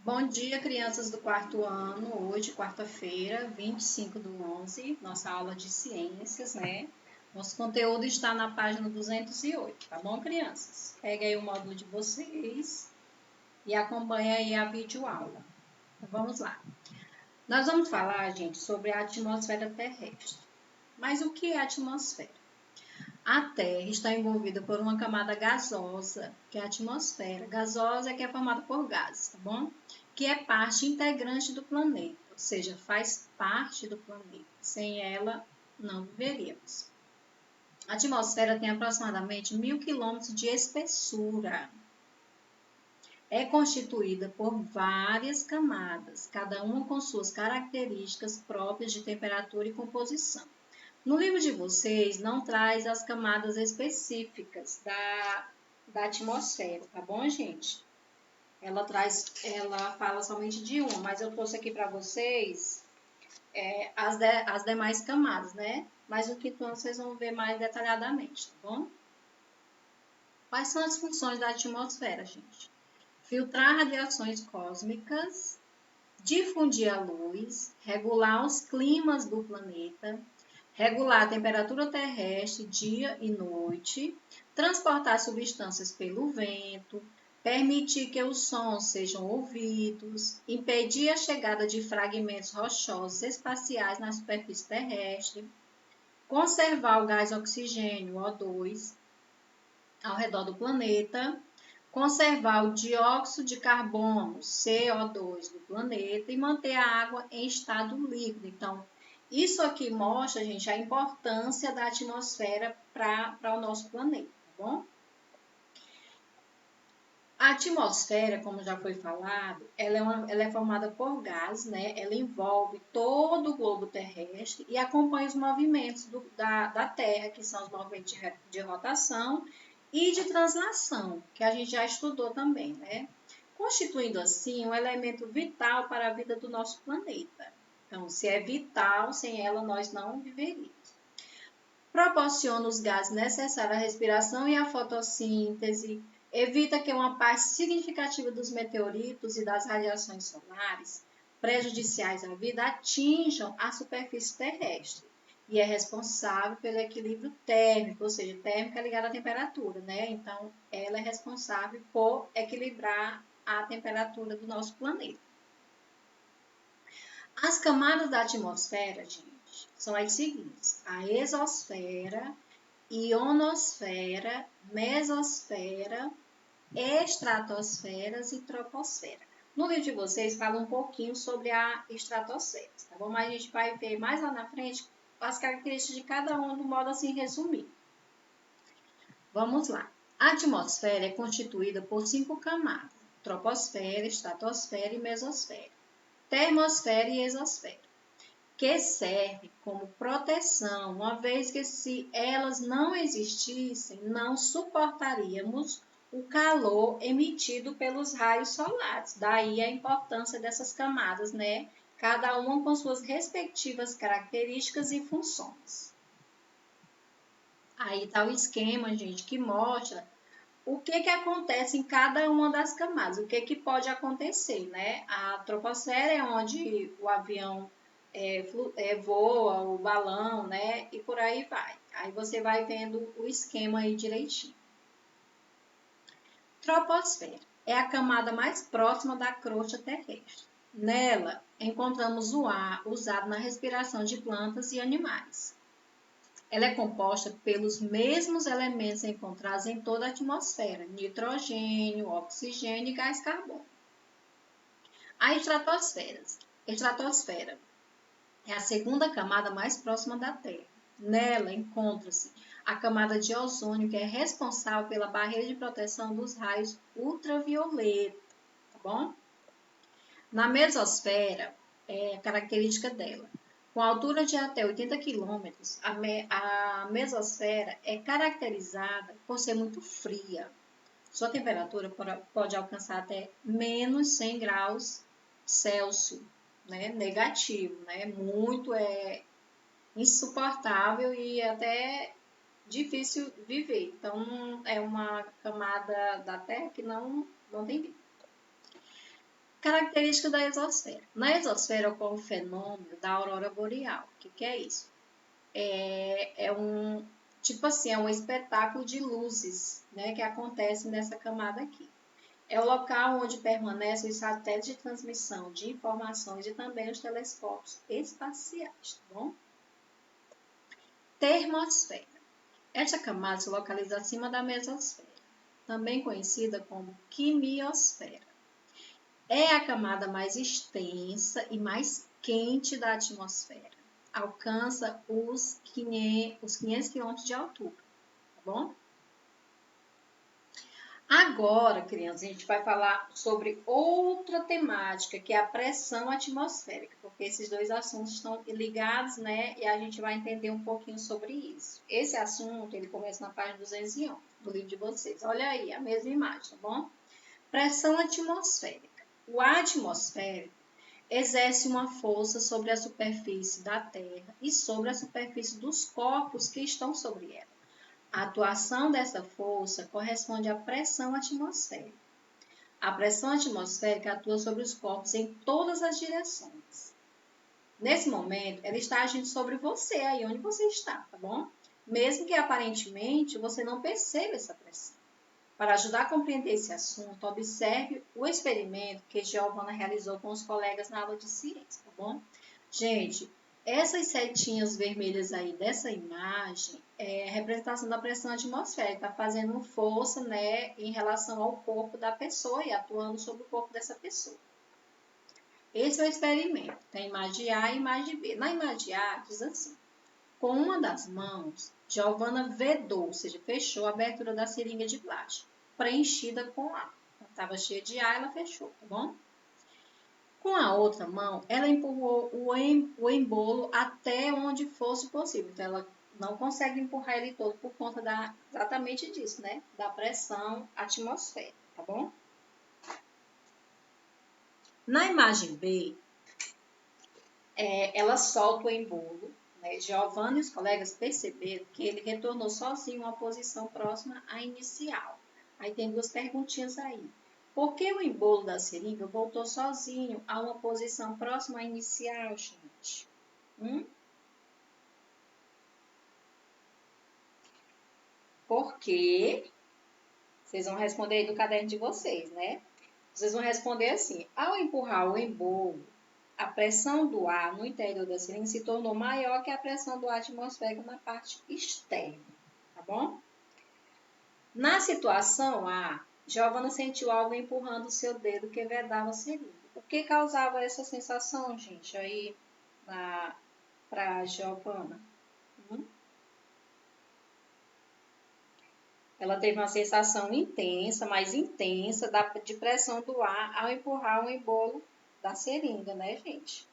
Bom dia, crianças do quarto ano. Hoje, quarta-feira, 25/11, nossa aula de ciências, né? Nosso conteúdo está na página 208, tá bom, crianças? Pega aí o módulo de vocês e acompanha aí a videoaula. Então, vamos lá. Nós vamos falar, gente, sobre a atmosfera terrestre. Mas o que é a atmosfera? A Terra está envolvida por uma camada gasosa, que é a atmosfera. Gasosa é que é formada por gases, tá bom? Que é parte integrante do planeta, ou seja, faz parte do planeta. Sem ela, não viveríamos. A atmosfera tem aproximadamente 1.000 quilômetros de espessura. É constituída por várias camadas, cada uma com suas características próprias de temperatura e composição. No livro de vocês, não traz as camadas específicas da atmosfera, tá bom, gente? Ela fala somente de uma, mas eu trouxe aqui para vocês as demais camadas, né? Mas no quinto ano vocês vão ver mais detalhadamente, tá bom? Quais são as funções da atmosfera, gente? Filtrar radiações cósmicas, difundir a luz, regular os climas do planeta, regular a temperatura terrestre dia e noite, transportar substâncias pelo vento, permitir que os sons sejam ouvidos, impedir a chegada de fragmentos rochosos espaciais na superfície terrestre, conservar o gás oxigênio, O2, ao redor do planeta, conservar o dióxido de carbono, CO2, do planeta e manter a água em estado líquido. Então, isso aqui mostra, gente, a importância da atmosfera para o nosso planeta, tá bom? A atmosfera, como já foi falado, ela é formada por gás, né? Ela envolve todo o globo terrestre e acompanha os movimentos da Terra, que são os movimentos de rotação e de translação, que a gente já estudou também, né? Constituindo assim um elemento vital para a vida do nosso planeta. Então, se é vital, sem ela nós não viveríamos. Proporciona os gases necessários à respiração e à fotossíntese, evita que uma parte significativa dos meteoritos e das radiações solares prejudiciais à vida atinjam a superfície terrestre e é responsável pelo equilíbrio térmico, ou seja, térmica é ligada à temperatura, né? Então, ela é responsável por equilibrar a temperatura do nosso planeta. As camadas da atmosfera, gente, são as seguintes: a exosfera, ionosfera, mesosfera, estratosferas e troposfera. No livro de vocês fala um pouquinho sobre a estratosfera, tá bom? Mas a gente vai ver mais lá na frente as características de cada um, do modo assim resumir. Vamos lá. A atmosfera é constituída por 5 camadas: troposfera, estratosfera e mesosfera, termosfera e exosfera, que serve como proteção, uma vez que se elas não existissem, não suportaríamos o calor emitido pelos raios solares. Daí a importância dessas camadas, né? Cada uma com suas respectivas características e funções. Aí está o esquema, gente, que mostra o que acontece em cada uma das camadas, o que pode acontecer, né? A troposfera é onde o avião voa, o balão, né? E por aí vai. Aí você vai vendo o esquema aí direitinho. Troposfera é a camada mais próxima da crosta terrestre. Nela, encontramos o ar usado na respiração de plantas e animais. Ela é composta pelos mesmos elementos encontrados em toda a atmosfera: nitrogênio, oxigênio e gás carbônico. A estratosfera é a segunda camada mais próxima da Terra. Nela encontra-se a camada de ozônio, que é responsável pela barreira de proteção dos raios ultravioleta, tá bom? Na mesosfera, é a característica dela: com altura de até 80 km, a mesosfera é caracterizada por ser muito fria. Sua temperatura pode alcançar até menos 100 graus Celsius, né? Negativo, né? Muito insuportável e até difícil viver. Então, é uma camada da Terra que não tem vida. Característica da exosfera. Na exosfera ocorre o fenômeno da aurora boreal. O que é isso? É um, tipo assim, é um espetáculo de luzes, né, que acontece nessa camada aqui. É o local onde permanecem os satélites de transmissão de informações e também os telescópios espaciais, tá bom? Termosfera. Esta camada se localiza acima da mesosfera, também conhecida como quimiosfera. É a camada mais extensa e mais quente da atmosfera. Alcança os 500 km de altura, tá bom? Agora, crianças, a gente vai falar sobre outra temática, que é a pressão atmosférica, porque esses dois assuntos estão ligados, né? E a gente vai entender um pouquinho sobre isso. Esse assunto, ele começa na página 211 do livro de vocês. Olha aí, a mesma imagem, tá bom? Pressão atmosférica. O ar atmosférico exerce uma força sobre a superfície da Terra e sobre a superfície dos corpos que estão sobre ela. A atuação dessa força corresponde à pressão atmosférica. A pressão atmosférica atua sobre os corpos em todas as direções. Nesse momento, ela está agindo sobre você, aí onde você está, tá bom? Mesmo que aparentemente você não perceba essa pressão. Para ajudar a compreender esse assunto, observe o experimento que Giovanna realizou com os colegas na aula de ciência, tá bom? Gente, essas setinhas vermelhas aí dessa imagem é a representação da pressão atmosférica, tá fazendo força, né, em relação ao corpo da pessoa e atuando sobre o corpo dessa pessoa. Esse é o experimento. Tem imagem A e imagem B. Na imagem A, diz assim: com uma das mãos, Giovanna vedou, ou seja, fechou a abertura da seringa de plástico, preenchida com ar. Estava cheia de ar, ela fechou, tá bom? Com a outra mão, ela empurrou o embolo até onde fosse possível. Então, ela não consegue empurrar ele todo por conta exatamente disso, né? Da pressão atmosférica, tá bom? Na imagem B, ela solta o embolo, né? Giovanna e os colegas perceberam que ele retornou sozinho a uma posição próxima à inicial. Aí tem duas perguntinhas aí. Por que o embolo da seringa voltou sozinho a uma posição próxima à inicial, gente? Por quê? Vocês vão responder aí no caderno de vocês, né? Vocês vão responder assim: ao empurrar o embolo, a pressão do ar no interior da seringa se tornou maior que a pressão do ar atmosférico na parte externa, tá bom? Na situação A, Giovanna sentiu algo empurrando o seu dedo que vedava a seringa. O que causava essa sensação, gente, aí para Giovanna? Ela teve uma sensação intensa, mais intensa, de pressão do ar ao empurrar o embolo da seringa, né, gente?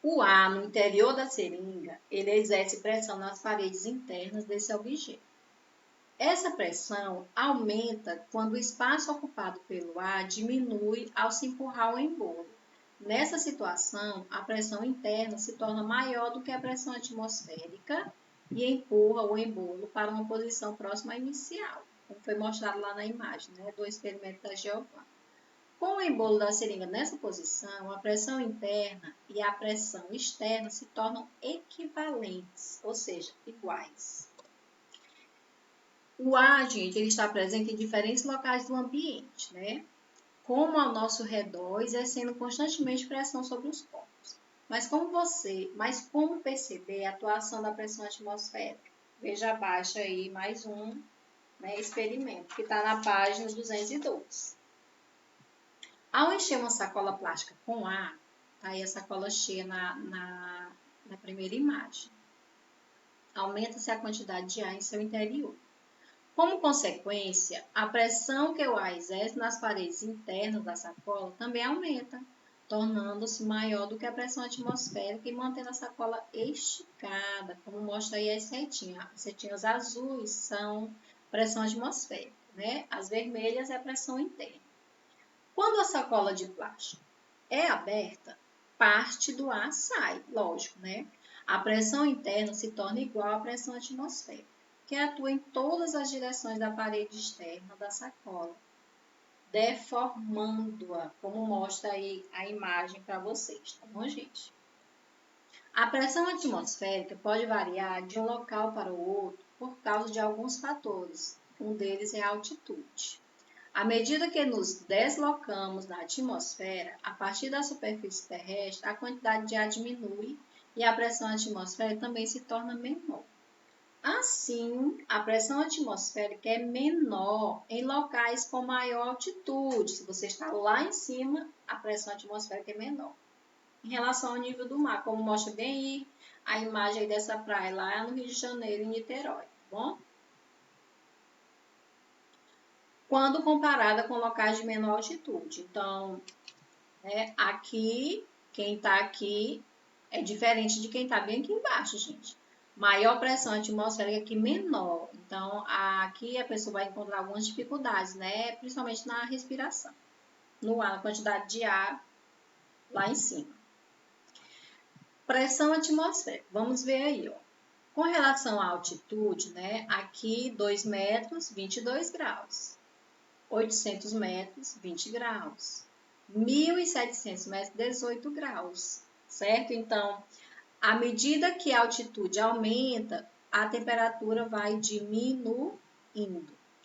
O ar no interior da seringa, ele exerce pressão nas paredes internas desse objeto. Essa pressão aumenta quando o espaço ocupado pelo ar diminui ao se empurrar o embolo. Nessa situação, a pressão interna se torna maior do que a pressão atmosférica e empurra o embolo para uma posição próxima à inicial, como foi mostrado lá na imagem, né, do experimento da Giovanna. Com o embolo da seringa nessa posição, a pressão interna e a pressão externa se tornam equivalentes, ou seja, iguais. O ar, gente, ele está presente em diferentes locais do ambiente, né? Como ao nosso redor, exercendo constantemente pressão sobre os corpos. Mas como perceber a atuação da pressão atmosférica? Veja abaixo aí mais um, né, experimento, que está na página 212. Ao encher uma sacola plástica com ar, tá aí a sacola cheia na primeira imagem, aumenta-se a quantidade de ar em seu interior. Como consequência, a pressão que o ar exerce nas paredes internas da sacola também aumenta, tornando-se maior do que a pressão atmosférica e mantendo a sacola esticada, como mostra aí as setinhas. As setinhas azuis são pressão atmosférica, né? As vermelhas é a pressão interna. Quando a sacola de plástico é aberta, parte do ar sai, lógico, né? A pressão interna se torna igual à pressão atmosférica, que atua em todas as direções da parede externa da sacola. deformando-a, como mostra aí a imagem para vocês, tá bom, gente? A pressão atmosférica pode variar de um local para o outro por causa de alguns fatores. Um deles é a altitude. À medida que nos deslocamos na atmosfera, a partir da superfície terrestre, a quantidade de ar diminui e a pressão atmosférica também se torna menor. Assim, a pressão atmosférica é menor em locais com maior altitude. Se você está lá em cima, a pressão atmosférica é menor. Em relação ao nível do mar, como mostra bem aí a imagem aí dessa praia lá no Rio de Janeiro, em Niterói, tá bom? Quando comparada com locais de menor altitude. Então, aqui, quem está aqui é diferente de quem está bem aqui embaixo, gente. Maior pressão atmosférica aqui menor. Então, aqui a pessoa vai encontrar algumas dificuldades, né? Principalmente na respiração. No ar, na quantidade de ar lá em cima. Pressão atmosférica. Vamos ver aí, ó. Com relação à altitude, né? Aqui 2 metros, 22 graus. 800 metros, 20 graus. 1.700 metros, 18 graus. Certo? Então, à medida que a altitude aumenta, a temperatura vai diminuindo,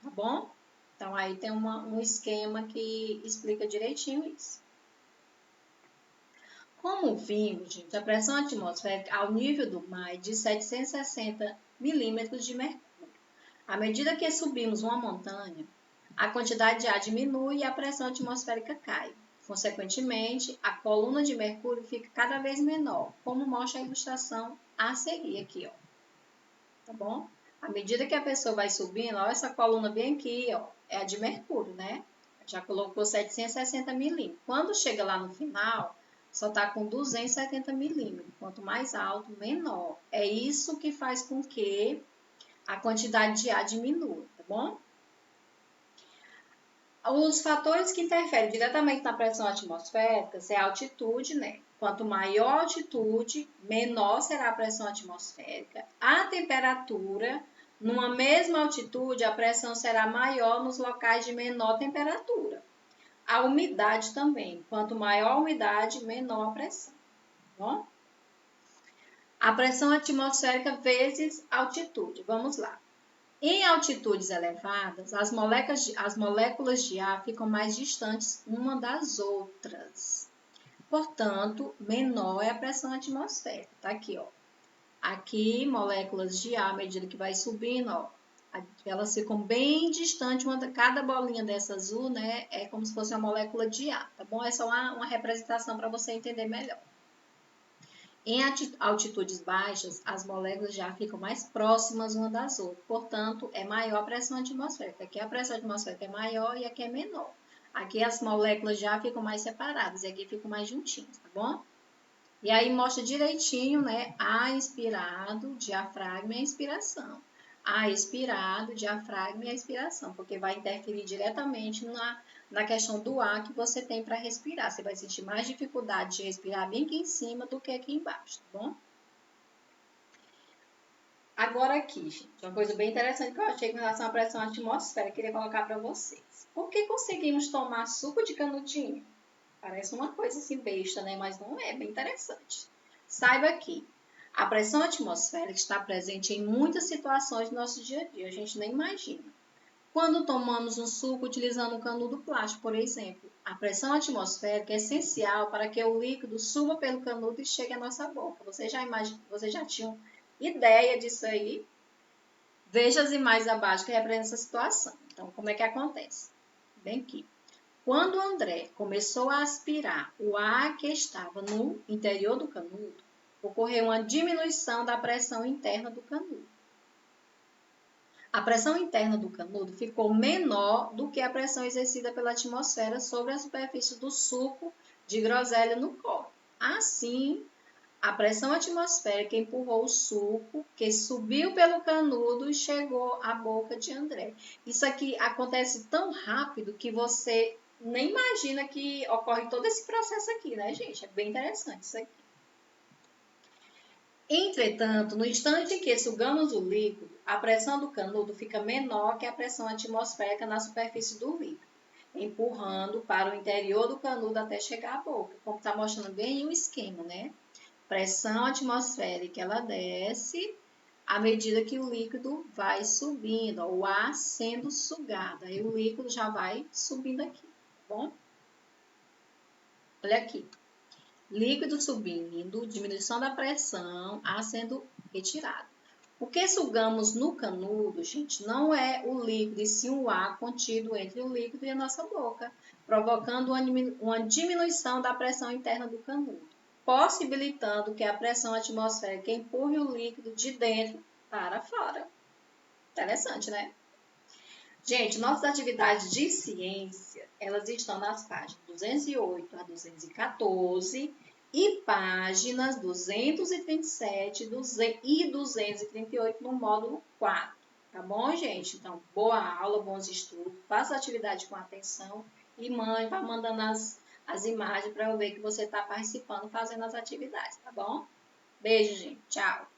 tá bom? Então, aí tem um esquema que explica direitinho isso. Como vimos, gente, a pressão atmosférica ao nível do mar é de 760 milímetros de mercúrio. À medida que subimos uma montanha, a quantidade de ar diminui e a pressão atmosférica cai. Consequentemente, a coluna de mercúrio fica cada vez menor, como mostra a ilustração a seguir aqui, ó. Tá bom? À medida que a pessoa vai subindo, ó, essa coluna bem aqui, ó, é a de mercúrio, né? Já colocou 760 milímetros. Quando chega lá no final, só está com 270 milímetros. Quanto mais alto, menor. É isso que faz com que a quantidade de ar diminua, tá bom? Os fatores que interferem diretamente na pressão atmosférica é a altitude, né? Quanto maior a altitude, menor será a pressão atmosférica. A temperatura, numa mesma altitude, a pressão será maior nos locais de menor temperatura. A umidade também. Quanto maior a umidade, menor a pressão. Bom? A pressão atmosférica vezes altitude. Vamos lá. Em altitudes elevadas, as moléculas de ar ficam mais distantes uma das outras. Portanto, menor é a pressão atmosférica. Tá aqui, ó. Aqui, moléculas de ar, à medida que vai subindo, ó, elas ficam bem distantes, cada bolinha dessa azul, né, é como se fosse uma molécula de ar, tá bom? É só uma representação para você entender melhor. Em altitudes baixas, as moléculas de ar ficam mais próximas uma das outras, portanto, é maior a pressão atmosférica. Aqui a pressão atmosférica é maior e aqui é menor. Aqui as moléculas de ar ficam mais separadas e aqui ficam mais juntinhas, tá bom? E aí mostra direitinho, né, ar inspirado, diafragma e a inspiração. Ar expirado, diafragma e a expiração, porque vai interferir diretamente na questão do ar que você tem para respirar. Você vai sentir mais dificuldade de respirar bem aqui em cima do que aqui embaixo, tá bom? Agora aqui, gente, uma coisa bem interessante que eu achei com relação à pressão atmosférica, queria colocar para vocês. Por que conseguimos tomar suco de canudinho? Parece uma coisa assim besta, né? Mas não é, bem interessante. Saiba que a pressão atmosférica está presente em muitas situações do nosso dia a dia, a gente nem imagina. Quando tomamos um suco utilizando um canudo plástico, por exemplo, a pressão atmosférica é essencial para que o líquido suba pelo canudo e chegue à nossa boca. Vocês já tinham ideia disso aí? Veja as imagens abaixo que representam essa situação. Então, como é que acontece? Bem aqui. Quando André começou a aspirar o ar que estava no interior do canudo, ocorreu uma diminuição da pressão interna do canudo. A pressão interna do canudo ficou menor do que a pressão exercida pela atmosfera sobre a superfície do suco de groselha no copo. Assim, a pressão atmosférica empurrou o suco, que subiu pelo canudo e chegou à boca de André. Isso aqui acontece tão rápido que você nem imagina que ocorre todo esse processo aqui, né, gente? É bem interessante isso aqui. Entretanto, no instante em que sugamos o líquido, a pressão do canudo fica menor que a pressão atmosférica na superfície do líquido. empurrando para o interior do canudo até chegar à boca. Como está mostrando bem o esquema, né? Pressão atmosférica, ela desce à medida que o líquido vai subindo, ó, o ar sendo sugado. Aí o líquido já vai subindo aqui, tá bom? Olha aqui. Líquido subindo, diminuição da pressão, ar sendo retirado. O que sugamos no canudo, gente, não é o líquido, e sim o ar contido entre o líquido e a nossa boca, provocando uma diminuição da pressão interna do canudo, possibilitando que a pressão atmosférica empurre o líquido de dentro para fora. Interessante, né? Gente, nossas atividades de ciência, elas estão nas páginas 208 a 214 e páginas 237 e 238 no módulo 4. Tá bom, gente? Então, boa aula, bons estudos, faça a atividade com atenção e mãe, vá mandando as imagens para eu ver que você está participando, fazendo as atividades, tá bom? Beijo, gente. Tchau.